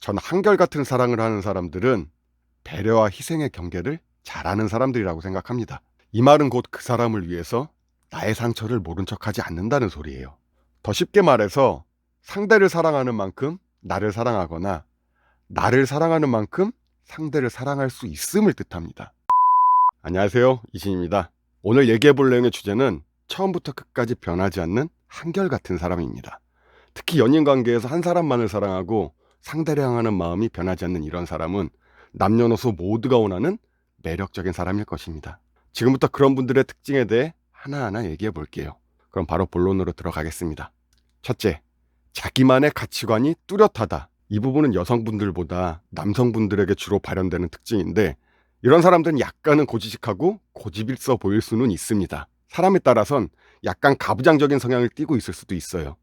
전 한결같은 사랑을 하는 사람들은 배려와 희생의 경계를 잘하는 사람들이라고 생각합니다. 이 말은 곧 그 사람을 위해서 나의 상처를 모른 척하지 않는다는 소리예요. 더 쉽게 말해서 상대를 사랑하는 만큼 나를 사랑하거나 나를 사랑하는 만큼 상대를 사랑할 수 있음을 뜻합니다. 안녕하세요, 이신입니다. 오늘 얘기해볼 내용의 주제는 처음부터 끝까지 변하지 않는 한결같은 사람입니다. 특히 연인 관계에서 한 사람만을 사랑하고 상대를 향하는 마음이 변하지 않는 이런 사람은 남녀노소 모두가 원하는 매력적인 사람일 것입니다. 지금부터 그런 분들의 특징에 대해 하나하나 얘기해 볼게요. 그럼 바로 본론으로 들어가겠습니다. 첫째, 자기만의 가치관이 뚜렷하다. 이 부분은 여성분들보다 남성분들에게 주로 발현되는 특징인데, 이런 사람들은 약간은 고지식하고 고집 있어 보일 수는 있습니다. 사람에 따라선 약간 가부장적인 성향을 띠고 있을 수도 있어요.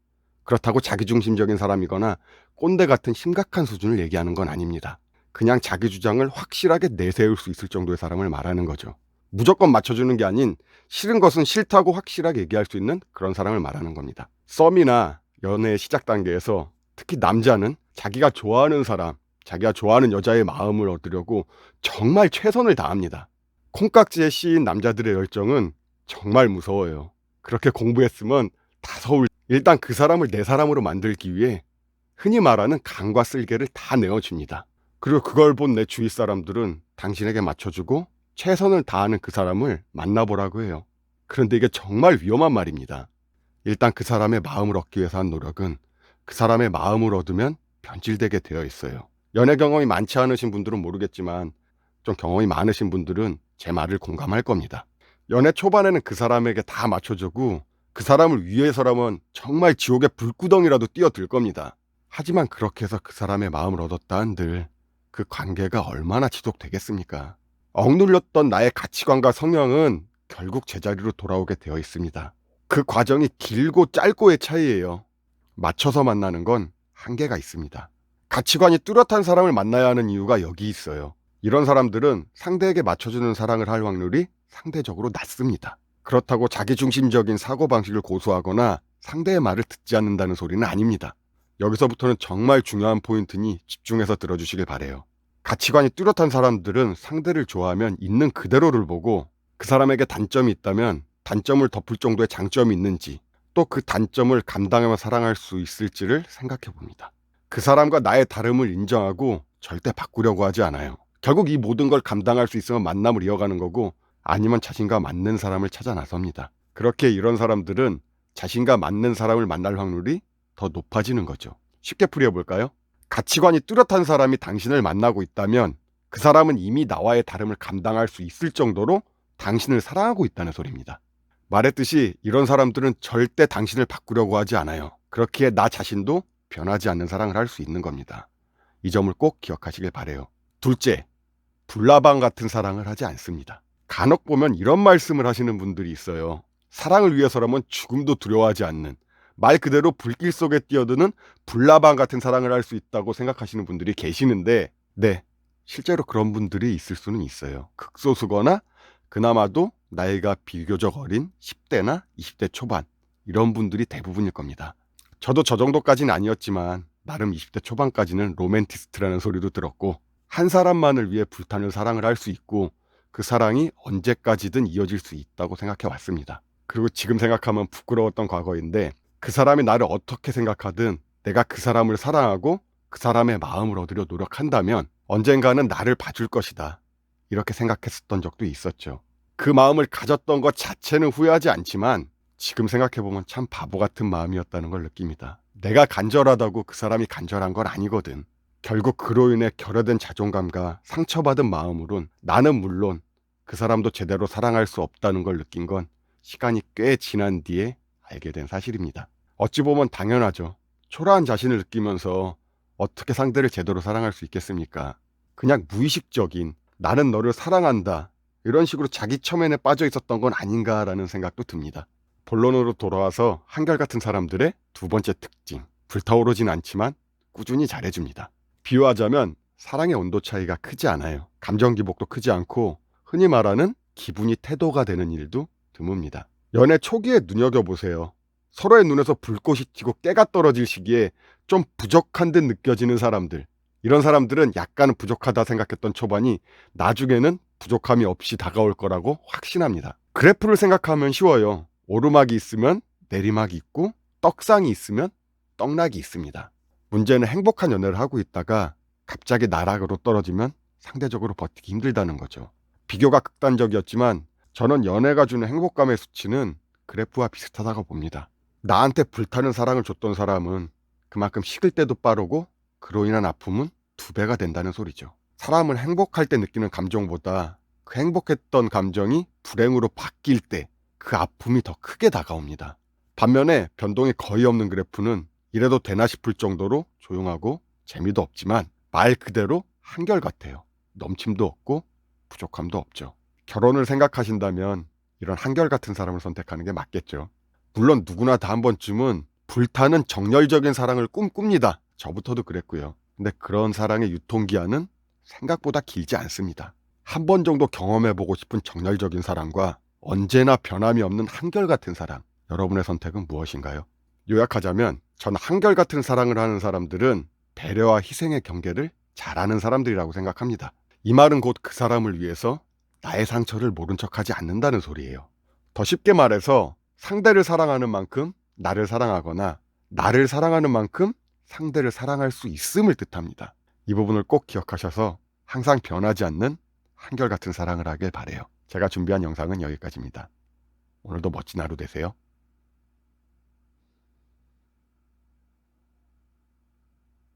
그렇다고 자기중심적인 사람이거나 꼰대 같은 심각한 수준을 얘기하는 건 아닙니다. 그냥 자기 주장을 확실하게 내세울 수 있을 정도의 사람을 말하는 거죠. 무조건 맞춰주는 게 아닌 싫은 것은 싫다고 확실하게 얘기할 수 있는 그런 사람을 말하는 겁니다. 썸이나 연애의 시작 단계에서 특히 남자는 자기가 좋아하는 사람, 자기가 좋아하는 여자의 마음을 얻으려고 정말 최선을 다합니다. 콩깍지에 씌인 남자들의 열정은 정말 무서워요. 그렇게 공부했으면 다 서울. 일단 그 사람을 내 사람으로 만들기 위해 흔히 말하는 간과 쓸개를 다 내어줍니다. 그리고 그걸 본 내 주위 사람들은 당신에게 맞춰주고 최선을 다하는 그 사람을 만나보라고 해요. 그런데 이게 정말 위험한 말입니다. 일단 그 사람의 마음을 얻기 위해서 한 노력은 그 사람의 마음을 얻으면 변질되게 되어 있어요. 연애 경험이 많지 않으신 분들은 모르겠지만 좀 경험이 많으신 분들은 제 말을 공감할 겁니다. 연애 초반에는 그 사람에게 다 맞춰주고 그 사람을 위해서라면 정말 지옥의 불구덩이라도 뛰어들 겁니다. 하지만 그렇게 해서 그 사람의 마음을 얻었다 한들 그 관계가 얼마나 지속되겠습니까? 억눌렸던 나의 가치관과 성향은 결국 제자리로 돌아오게 되어 있습니다. 그 과정이 길고 짧고의 차이예요. 맞춰서 만나는 건 한계가 있습니다. 가치관이 뚜렷한 사람을 만나야 하는 이유가 여기 있어요. 이런 사람들은 상대에게 맞춰주는 사랑을 할 확률이 상대적으로 낮습니다. 그렇다고 자기중심적인 사고방식을 고수하거나 상대의 말을 듣지 않는다는 소리는 아닙니다. 여기서부터는 정말 중요한 포인트니 집중해서 들어주시길 바래요. 가치관이 뚜렷한 사람들은 상대를 좋아하면 있는 그대로를 보고 그 사람에게 단점이 있다면 단점을 덮을 정도의 장점이 있는지, 또 그 단점을 감당하며 사랑할 수 있을지를 생각해 봅니다. 그 사람과 나의 다름을 인정하고 절대 바꾸려고 하지 않아요. 결국 이 모든 걸 감당할 수 있으면 만남을 이어가는 거고, 아니면 자신과 맞는 사람을 찾아 나섭니다. 그렇게 이런 사람들은 자신과 맞는 사람을 만날 확률이 더 높아지는 거죠. 쉽게 풀이해볼까요? 가치관이 뚜렷한 사람이 당신을 만나고 있다면 그 사람은 이미 나와의 다름을 감당할 수 있을 정도로 당신을 사랑하고 있다는 소리입니다. 말했듯이 이런 사람들은 절대 당신을 바꾸려고 하지 않아요. 그렇기에 나 자신도 변하지 않는 사랑을 할 수 있는 겁니다. 이 점을 꼭 기억하시길 바래요. 둘째, 불나방 같은 사랑을 하지 않습니다. 간혹 보면 이런 말씀을 하시는 분들이 있어요. 사랑을 위해서라면 죽음도 두려워하지 않는, 말 그대로 불길 속에 뛰어드는 불나방 같은 사랑을 할 수 있다고 생각하시는 분들이 계시는데, 네, 실제로 그런 분들이 있을 수는 있어요. 극소수거나 그나마도 나이가 비교적 어린 10대나 20대 초반, 이런 분들이 대부분일 겁니다. 저도 저 정도까지는 아니었지만 나름 20대 초반까지는 로맨티스트라는 소리도 들었고, 한 사람만을 위해 불타는 사랑을 할 수 있고 그 사랑이 언제까지든 이어질 수 있다고 생각해 왔습니다. 그리고 지금 생각하면 부끄러웠던 과거인데, 그 사람이 나를 어떻게 생각하든 내가 그 사람을 사랑하고 그 사람의 마음을 얻으려 노력한다면 언젠가는 나를 봐줄 것이다, 이렇게 생각했었던 적도 있었죠. 그 마음을 가졌던 것 자체는 후회하지 않지만 지금 생각해보면 참 바보 같은 마음이었다는 걸 느낍니다. 내가 간절하다고 그 사람이 간절한 건 아니거든. 결국 그로 인해 결여된 자존감과 상처받은 마음으론 나는 물론 그 사람도 제대로 사랑할 수 없다는 걸 느낀 건 시간이 꽤 지난 뒤에 알게 된 사실입니다. 어찌 보면 당연하죠. 초라한 자신을 느끼면서 어떻게 상대를 제대로 사랑할 수 있겠습니까? 그냥 무의식적인 나는 너를 사랑한다, 이런 식으로 자기 첨예에 빠져 있었던 건 아닌가라는 생각도 듭니다. 본론으로 돌아와서 한결같은 사람들의 두 번째 특징, 불타오르진 않지만 꾸준히 잘해줍니다. 비유하자면 사랑의 온도 차이가 크지 않아요. 감정 기복도 크지 않고 흔히 말하는 기분이 태도가 되는 일도 드뭅니다. 연애 초기에 눈여겨보세요. 서로의 눈에서 불꽃이 튀고 깨가 떨어질 시기에 좀 부족한 듯 느껴지는 사람들, 이런 사람들은 약간은 부족하다 생각했던 초반이 나중에는 부족함이 없이 다가올 거라고 확신합니다. 그래프를 생각하면 쉬워요. 오르막이 있으면 내리막이 있고 떡상이 있으면 떡락이 있습니다. 문제는 행복한 연애를 하고 있다가 갑자기 나락으로 떨어지면 상대적으로 버티기 힘들다는 거죠. 비교가 극단적이었지만 저는 연애가 주는 행복감의 수치는 그래프와 비슷하다고 봅니다. 나한테 불타는 사랑을 줬던 사람은 그만큼 식을 때도 빠르고 그로 인한 아픔은 2배가 된다는 소리죠. 사람은 행복할 때 느끼는 감정보다 그 행복했던 감정이 불행으로 바뀔 때 그 아픔이 더 크게 다가옵니다. 반면에 변동이 거의 없는 그래프는 이래도 되나 싶을 정도로 조용하고 재미도 없지만 말 그대로 한결같아요. 넘침도 없고 부족함도 없죠. 결혼을 생각하신다면 이런 한결같은 사람을 선택하는 게 맞겠죠. 물론 누구나 다 한 번쯤은 불타는 정열적인 사랑을 꿈꿉니다. 저부터도 그랬고요. 근데 그런 사랑의 유통기한은 생각보다 길지 않습니다. 한 번 정도 경험해보고 싶은 정열적인 사랑과 언제나 변함이 없는 한결같은 사랑. 여러분의 선택은 무엇인가요? 요약하자면 저는 한결같은 사랑을 하는 사람들은 배려와 희생의 경계를 잘하는 사람들이라고 생각합니다. 이 말은 곧 그 사람을 위해서 나의 상처를 모른 척하지 않는다는 소리예요. 더 쉽게 말해서 상대를 사랑하는 만큼 나를 사랑하거나 나를 사랑하는 만큼 상대를 사랑할 수 있음을 뜻합니다. 이 부분을 꼭 기억하셔서 항상 변하지 않는 한결같은 사랑을 하길 바래요. 제가 준비한 영상은 여기까지입니다. 오늘도 멋진 하루 되세요.